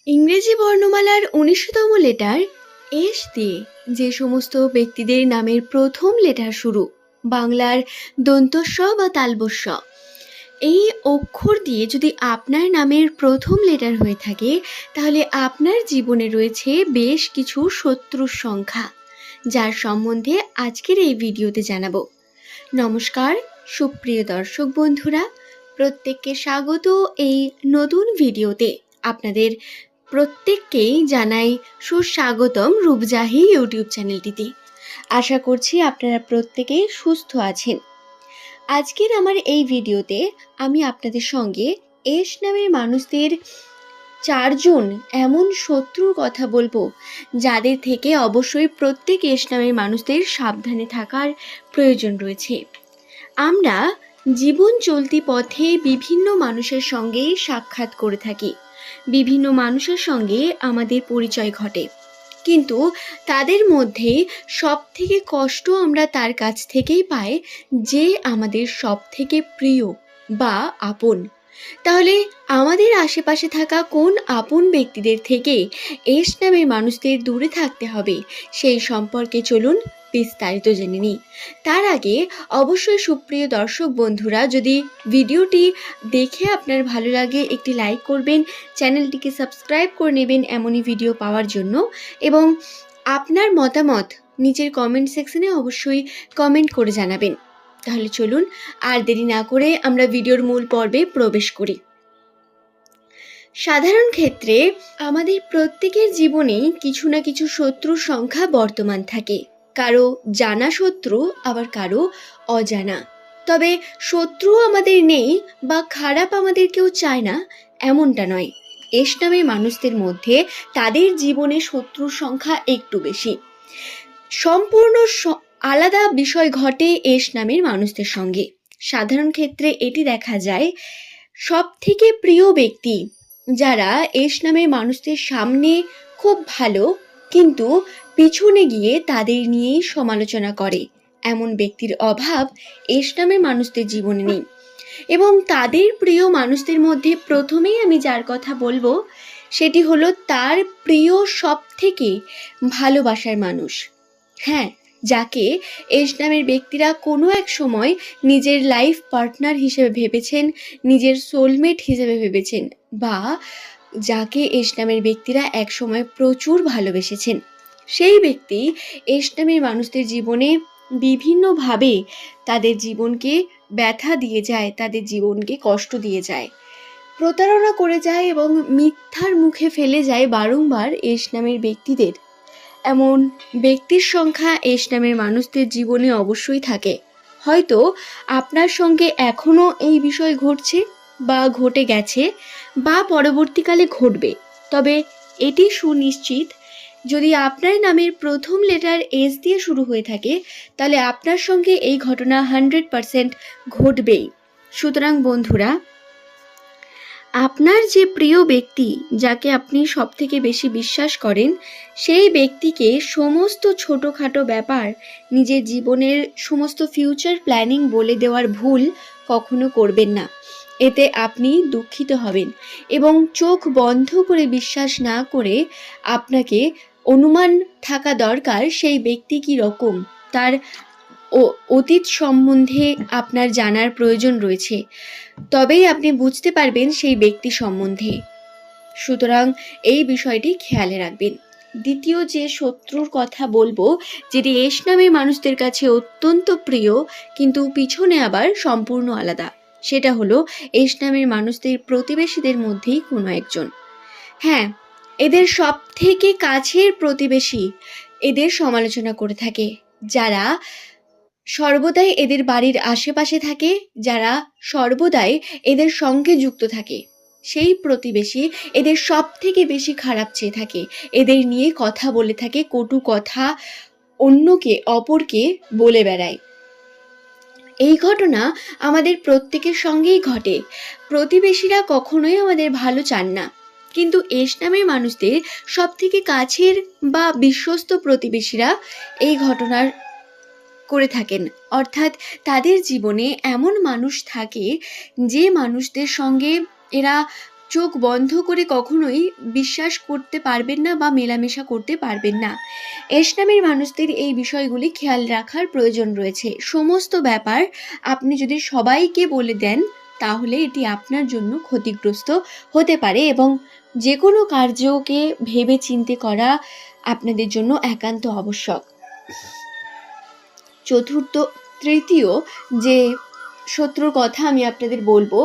ইংরেজি বর্ণমালার ১৯তম letter S দিয়ে যে সমস্ত ব্যক্তিদের নামের প্রথম লেটার শুরু, বাংলার দন্তস্ব বা তালবস্য, এই অক্ষর দিয়ে যদি আপনার নামের প্রথম লেটার হয়ে থাকে, তাহলে আপনার জীবনে রয়েছে বেশ কিছু শত্রুর সংখ্যা, যার সম্বন্ধে আজকের এই ভিডিওতে জানাবো। নমস্কার সুপ্রিয় দর্শক বন্ধুরা, প্রত্যেককে স্বাগত এই নতুন ভিডিওতে। আপনাদের প্রত্যেককেই জানাই সুস্বাগতম রূপজাহি ইউটিউব চ্যানেলটিতে। আশা করছি আপনারা প্রত্যেকেই সুস্থ আছেন। আজকের আমার এই ভিডিওতে আমি আপনাদের সঙ্গে এস নামের মানুষদের 4জন এমন শত্রুর কথা বলবো, যাদের থেকে অবশ্যই প্রত্যেক এস নামের মানুষদের সাবধানে থাকার প্রয়োজন রয়েছে। আমরা জীবন চলতি পথে বিভিন্ন মানুষের সঙ্গে সাক্ষাৎ করে থাকি, বিভিন্ন মানুষের সঙ্গে আমাদের পরিচয় ঘটে, কিন্তু তাদের মধ্যে সব থেকে কষ্ট আমরা তার কাছ থেকেই পাই যে আমাদের সব থেকে প্রিয় বা আপন। তাহলে আমাদের আশেপাশে থাকা কোন আপন ব্যক্তিদের থেকে এস নামের মানুষদের দূরে থাকতে হবে, সেই সম্পর্কে চলুন বিস্তারিত জেনে নিই। তার আগে অবশ্যই সুপ্রিয় দর্শক বন্ধুরা, যদি ভিডিওটি দেখে আপনার ভালো লাগে একটি লাইক করবেন, চ্যানেলটিকে সাবস্ক্রাইব করে নেবেন এমনই ভিডিও পাওয়ার জন্য, এবং আপনার মতামত নিচের কমেন্ট সেকশনে অবশ্যই কমেন্ট করে জানাবেন। তাহলে চলুন আর দেরি না করে আমরা ভিডিওর মূল পর্বে প্রবেশ করি। সাধারণ ক্ষেত্রে আমাদের প্রত্যেকের জীবনেই কিছু না কিছু শত্রুর সংখ্যা বর্তমান থাকে, কারো জানা শত্রু আবার কারো অজানা। তবে শত্রু আমাদের নেই বা খারাপ আমাদের কেউ চায় না, এমনটা নয়। এস নামের মানুষদের মধ্যে তাদের জীবনে শত্রুর সংখ্যা একটু বেশি। সম্পূর্ণ আলাদা বিষয় ঘটে এস নামের মানুষদের সঙ্গে। সাধারণ ক্ষেত্রে এটি দেখা যায়, সব থেকে প্রিয় ব্যক্তি যারা এস নামের মানুষদের সামনে খুব ভালো, কিন্তু পিছনে গিয়ে তাদের নিয়েই সমালোচনা করে, এমন ব্যক্তির অভাব এস নামের মানুষদের জীবনে নেই। এবং তাদের প্রিয় মানুষদের মধ্যে প্রথমেই আমি যার কথা বলবো, সেটি হলো তার প্রিয় সব থেকে ভালোবাসার মানুষ। হ্যাঁ, যাকে এস নামের ব্যক্তিরা কোনো এক সময় নিজের লাইফ পার্টনার হিসেবে ভেবেছেন, নিজের সোলমেট হিসেবে ভেবেছেন, বা যাকে এস নামের ব্যক্তিরা এক সময় প্রচুর ভালোবেসেছেন, সেই ব্যক্তি এস নামের মানুষদের জীবনে বিভিন্নভাবে তাদের জীবনকে ব্যথা দিয়ে যায়, তাদের জীবনকে কষ্ট দিয়ে যায়, প্রতারণা করে যায় এবং মিথ্যার মুখে ফেলে যায় বারংবার এস নামের ব্যক্তিদের। এমন ব্যক্তির সংখ্যা এস নামের মানুষদের জীবনে অবশ্যই থাকে। হয়তো আপনার সঙ্গে এখনও এই বিষয় ঘটছে বা ঘটে গেছে বা পরবর্তীকালে ঘটবে। তবে এটি সুনিশ্চিত, যদি আপনার নামের প্রথম লেটার এস দিয়ে শুরু হয়ে থাকে, তাহলে আপনার সঙ্গে এই ঘটনা 100% ঘটবেই। সুতরাং বন্ধুরা, আপনার যে প্রিয় ব্যক্তি, যাকে আপনি সব থেকে বেশি বিশ্বাস করেন, সেই ব্যক্তিকে সমস্ত ছোটোখাটো ব্যাপার, নিজের জীবনের সমস্ত ফিউচার প্ল্যানিং বলে দেওয়ার ভুল কখনো করবেন না। এতে আপনি দুঃখিত হবেন এবং চোখ বন্ধ করে বিশ্বাস না করে আপনাকে অনুমান থাকা দরকার সেই ব্যক্তি কী রকম, তার অতীত সম্বন্ধে আপনার জানার প্রয়োজন রয়েছে, তবেই আপনি বুঝতে পারবেন সেই ব্যক্তি সম্বন্ধে। সুতরাং এই বিষয়টি খেয়ালে রাখবেন। দ্বিতীয় যে শত্রুর কথা বলবো, যেটি এস নামের মানুষদের কাছে অত্যন্ত প্রিয় কিন্তু পিছনে আবার সম্পূর্ণ আলাদা, সেটা হলো এস নামের মানুষদের প্রতিবেশীদের মধ্যেই কোনো একজন। হ্যাঁ, এদের সব থেকে কাছের প্রতিবেশী এদের সমালোচনা করে থাকে, যারা সর্বদাই এদের বাড়ির আশেপাশে থাকে, যারা সর্বদাই এদের সঙ্গে যুক্ত থাকে, সেই প্রতিবেশী এদের সব থেকে বেশি খারাপ চেয়ে থাকে, এদের নিয়ে কথা বলে থাকে, কটু কথা অপরকে বলে বেড়ায়। এই ঘটনা আমাদের প্রত্যেকের সঙ্গেই ঘটে। প্রতিবেশীরা কখনোই আমাদের ভালো চান না, কিন্তু এস নামের মানুষদের সব থেকে কাছের বা বিশ্বস্ত প্রতিবেশীরা এই ঘটনার করে থাকেন। অর্থাৎ তাদের জীবনে এমন মানুষ থাকে যে মানুষদের সঙ্গে এরা চোখ বন্ধ করে কখনোই বিশ্বাস করতে পারবেন না বা মেলামেশা করতে পারবেন না। এস নামের মানুষদের এই বিষয়গুলি খেয়াল রাখার প্রয়োজন রয়েছে। সমস্ত ব্যাপার আপনি যদি সবাইকে বলে দেন তাহলে এটি আপনার জন্য ক্ষতিগ্রস্ত হতে পারে এবং যে কোনো কার্যকে ভেবে চিন্তে করা আপনাদের জন্য একান্ত আবশ্যক। তৃতীয় যে শত্রুর কথা আমি আপনাদের বলবো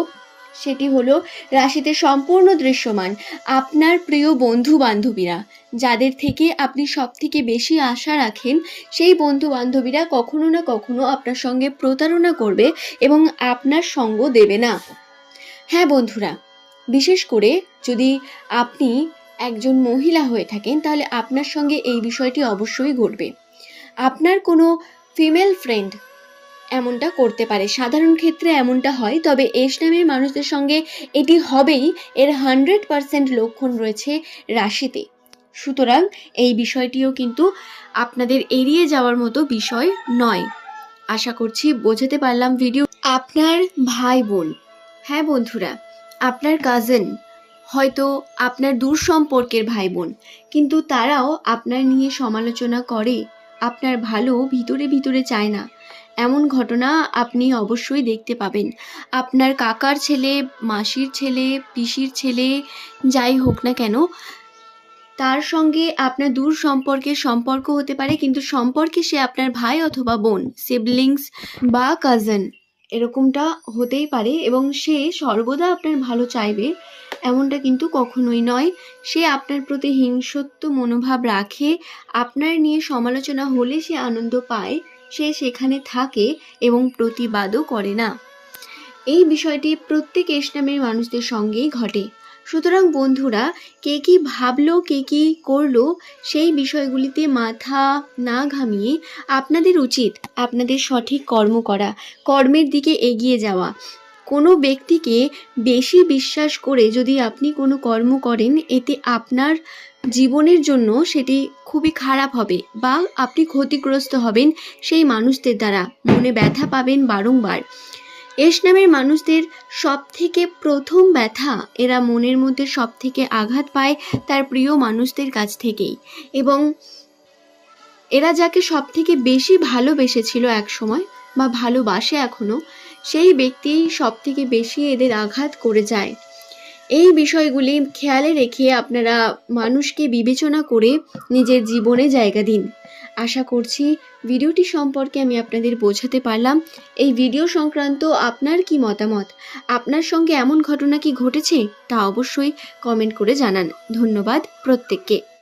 সেটি হলো রাশিতে সম্পূর্ণ দৃশ্যমান আপনার প্রিয় বন্ধু বান্ধবীরা, যাদের থেকে আপনি সব থেকে বেশি আশা রাখেন, সেই বন্ধু বান্ধবীরা কখনো না কখনো আপনার সঙ্গে প্রতারণা করবে এবং আপনার সঙ্গ দেবে না। হ্যাঁ বন্ধুরা, বিশেষ করে যদি আপনি একজন মহিলা হয়ে থাকেন তাহলে আপনার সঙ্গে এই বিষয়টি অবশ্যই ঘটবে। আপনার কোনো ফিমেল ফ্রেন্ড এমনটা করতে পারে, সাধারণ ক্ষেত্রে এমনটা হয়, তবে এস নামের মানুষদের সঙ্গে এটি হবেই, এর 100% লক্ষণ রয়েছে রাশিতে। সুতরাং এই বিষয়টিও কিন্তু আপনাদের এড়িয়ে যাওয়ার মতো বিষয় নয়। আশা করছি বোঝাতে পারলাম ভিডিও। আপনার ভাই বোন, হ্যাঁ বন্ধুরা, আপনার কাজিন, হয়তো আপনার দূর সম্পর্কের ভাই বোন, কিন্তু তারাও আপনার নিয়ে সমালোচনা করে, আপনার ভালো ভিতরে ভিতরে চায় না, এমন ঘটনা আপনি অবশ্যই দেখতে পাবেন। আপনার কাকার ছেলে, মাসির ছেলে, পিসির ছেলে, যাই হোক না কেন, তার সঙ্গে আপনার দূর সম্পর্কের সম্পর্ক হতে পারে, কিন্তু সম্পর্কে সে আপনার ভাই অথবা বোন, সিবলিংস বা কাজিন, এরকমটা হতেই পারে এবং সে সর্বদা আপনার ভালো চাইবে এমনটা কিন্তু কখনোই নয়। সে আপনার প্রতি হিংস্রত্ব মনোভাব রাখে, আপনার নিয়ে সমালোচনা হলে সে আনন্দ পায়, সে সেখানে থাকে এবং প্রতিবাদও করে না। এই বিষয়টি প্রত্যেক এস নামের মানুষদের সঙ্গেই ঘটে। সুতরাং বন্ধুরা, কে কি ভাবলো, কে কি করলো, সেই বিষয়গুলিতে মাথা না ঘামিয়ে আপনাদের উচিত আপনাদের সঠিক কর্ম করা, কর্মের দিকে এগিয়ে যাওয়া। কোনো ব্যক্তিকে বেশি বিশ্বাস করে যদি আপনি কোনো কর্ম করেন, এতে আপনার জীবনের জন্য সেটি খুবই খারাপ হবে বা আপনি ক্ষতিগ্রস্ত হবেন সেই মানুষদের দ্বারা, মনে ব্যথা পাবেন বারংবার। এস নামের মানুষদের সব থেকে প্রথম ব্যথা, এরা মনের মধ্যে সব থেকে আঘাত পায় তার প্রিয় মানুষদের কাছ থেকেই, এবং এরা যাকে সব থেকে বেশি ভালোবেসেছিল এক সময় বা ভালোবাসে এখনো, সেই ব্যক্তি সব থেকে বেশি এদের আঘাত করে যায়। এই বিষয়গুলি খেয়ালে রেখে আপনারা মানুষকে বিবেচনা করে নিজের জীবনে জায়গা দিন। আশা করছি ভিডিওটি সম্পর্কে আমি আপনাদের বোঝাতে পারলাম। এই ভিডিও সংক্রান্ত আপনার কি মতামত? আপনার সঙ্গে এমন ঘটনা কি ঘটেছে তা অবশ্যই কমেন্ট করে জানান। ধন্যবাদ প্রত্যেককে।